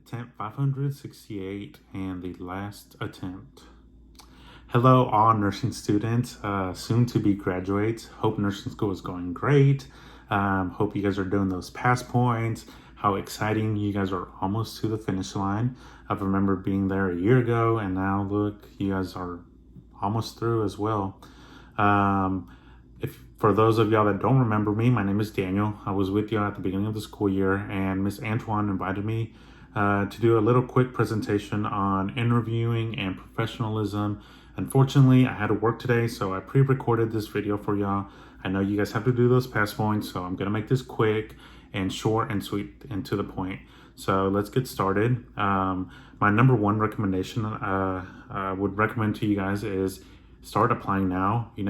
attempt 568 and the last attempt. Hello, all nursing students, soon to be graduates. Hope nursing school is going great. Hope you guys are doing those pass points. How exciting, you guys are almost to the finish line. I remember being there a year ago, and now look, you guys are almost through as well. If for those of y'all that don't remember me, my name is Daniel. I was with y'all at the beginning of the school year, and Miss Antoine invited me to do a little quick presentation on interviewing and professionalism. Unfortunately, I had to work today, so I pre-recorded this video for y'all. I know you guys have to do those pass points, so I'm gonna make this quick and short and sweet and to the point. So let's get started. My number one recommendation I would recommend to you guys is start applying now. You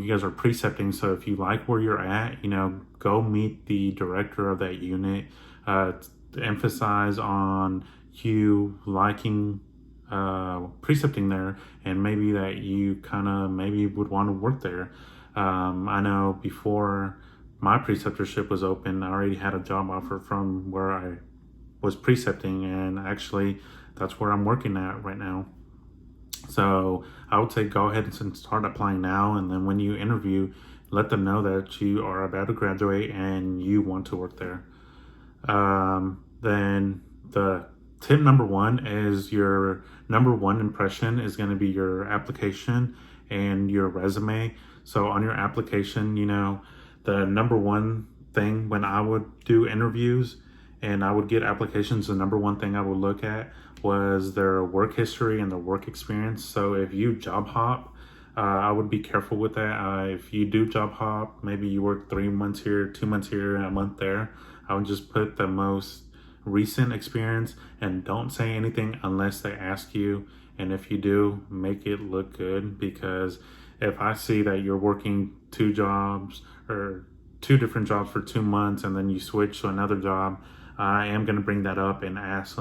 guys are precepting, so if you like where you're at, go meet the director of that unit. Emphasize on you liking precepting there, and maybe that you maybe would want to work there. I know before my preceptorship was open, I already had a job offer from where I was precepting, and actually that's where I'm working at right now. So I would say go ahead and start applying now, and then when you interview, let them know that you are about to graduate and you want to work there. Then the tip number one is your number one impression is going to be your application and your resume. So on your application, the number one thing when I would do interviews and I would get applications, the number one thing I would look at was their work history and their work experience. So if you job hop, I would be careful with that. If you do job hop, maybe you work 3 months here, 2 months here, and a month there, I would just put the most recent experience and don't say anything unless they ask you. And if you do, make it look good, because if I see that you're working 2 jobs or 2 different jobs for 2 months and then you switch to another job, I am going to bring that up and ask,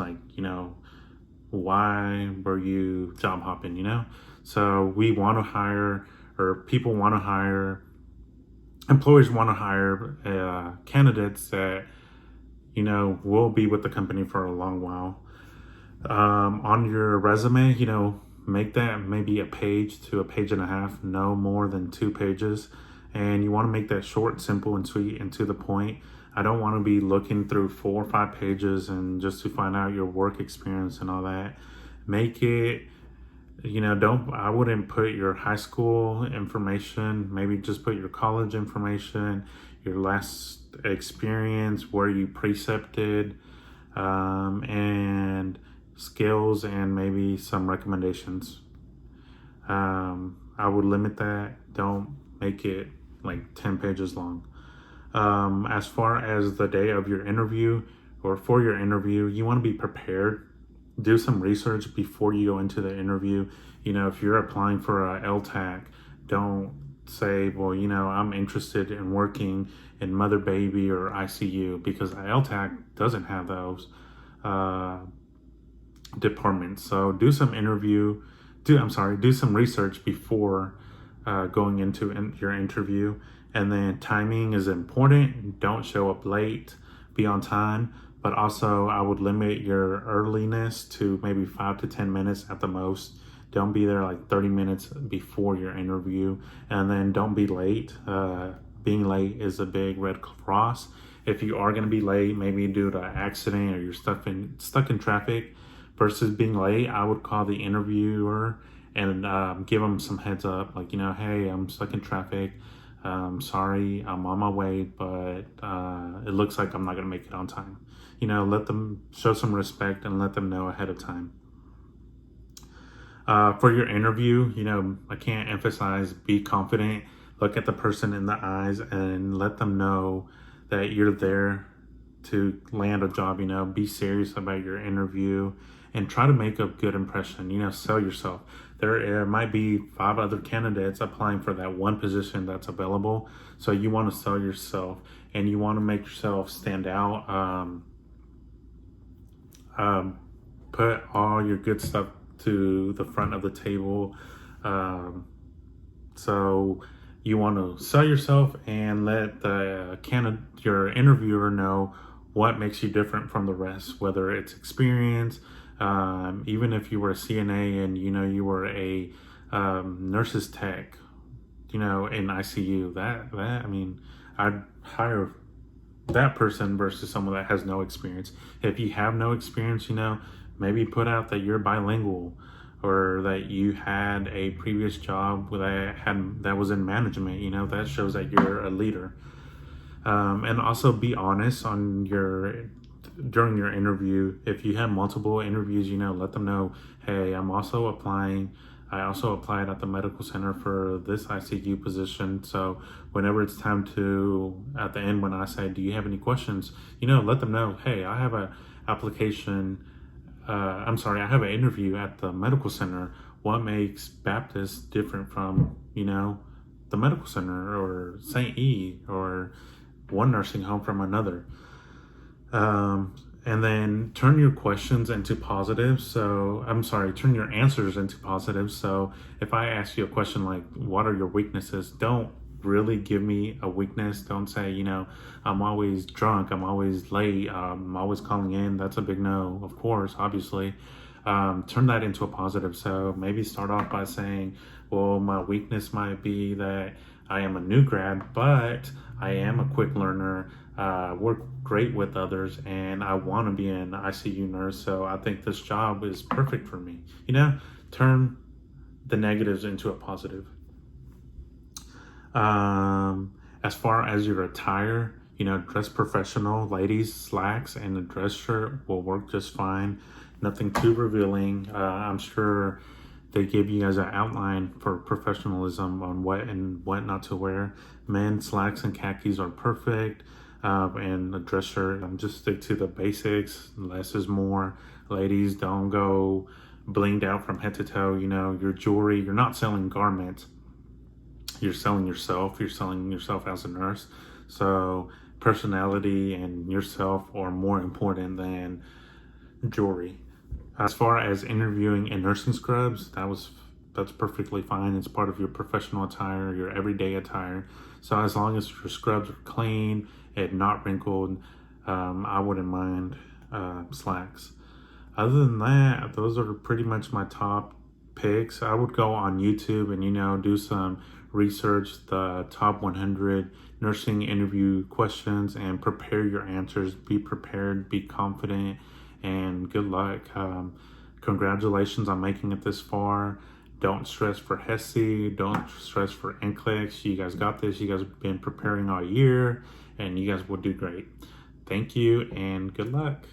why were you job hopping? So we want to hire, or people want to hire, employers want to hire candidates that will be with the company for a long while. On your resume, make that maybe a page to a page and a half, no more than 2 pages. And you want to make that short, simple, and sweet and to the point. I don't want to be looking through 4 or 5 pages and just to find out your work experience and all that. Make it, I wouldn't put your high school information, maybe just put your college information, your last experience, where you precepted, and skills, and maybe some recommendations. I would limit that. Don't make it like 10 pages long. As far as the day of your interview or for your interview, you want to be prepared. Do some research before you go into the interview. If you're applying for a LTAC, don't say, well, I'm interested in working in mother baby or ICU, because the LTAC doesn't have those departments. So do some research before going into your interview. And then timing is important. Don't show up late, be on time. But also I would limit your earliness to maybe 5 to 10 minutes at the most. Don't be there like 30 minutes before your interview. And then don't be late. Being late is a big red cross. If you are going to be late, maybe due to an accident or you're stuck in traffic, versus being late, I would call the interviewer and give them some heads up, like, hey, I'm stuck in traffic. Sorry, I'm on my way, but it looks like I'm not going to make it on time. Let them show some respect and let them know ahead of time. For your interview, I can't emphasize, be confident, look at the person in the eyes and let them know that you're there to land a job. Be serious about your interview and try to make a good impression. Sell yourself. There might be 5 other candidates applying for that one position that's available. So you want to sell yourself and you want to make yourself stand out. Put all your good stuff to the front of the table. So you want to sell yourself and let your interviewer know what makes you different from the rest, whether it's experience, even if you were a CNA and you were a nurse's tech, in ICU. That I mean, I'd hire that person versus someone that has no experience. If you have no experience, maybe put out that you're bilingual, or that you had a previous job that was in management. That shows that you're a leader. And also be honest during your interview. If you have multiple interviews, let them know, hey, I'm also applying. I also applied at the medical center for this ICU position. So whenever it's time at the end, when I say, do you have any questions? Let them know, hey, I have an application. I have an interview at the medical center. What makes Baptist different from, the medical center or St. E or one nursing home from another? And then turn your questions into positives. Turn your answers into positives. So if I ask you a question like, what are your weaknesses? Don't really give me a weakness. Don't say, I'm always drunk, I'm always late, I'm always calling in. That's a big no, of course, obviously. Turn that into a positive. So maybe start off by saying, well, my weakness might be that I am a new grad, but I am a quick learner, work great with others, and I want to be an ICU nurse. So I think this job is perfect for me. Turn the negatives into a positive. As far as your attire, dress professional. Ladies, slacks and a dress shirt will work just fine. Nothing too revealing. I'm sure they give you guys an outline for professionalism on what and what not to wear. Men, slacks and khakis are perfect. And a dress shirt, just stick to the basics. Less is more. Ladies, don't go blinged out from head to toe. Your jewelry, you're not selling garments. You're selling yourself. You're selling yourself as a nurse. So personality and yourself are more important than jewelry. As far as interviewing in nursing scrubs, that's perfectly fine. It's part of your professional attire, your everyday attire. So as long as your scrubs are clean and not wrinkled, I wouldn't mind slacks. Other than that, those are pretty much my top picks. I would go on YouTube and do some research, the top 100 nursing interview questions, and prepare your answers. Be prepared, be confident, and good luck. Congratulations on making it this far. Don't stress for HESI. Don't stress for NCLEX. You guys got this. You guys have been preparing all year, and you guys will do great. Thank you, and good luck.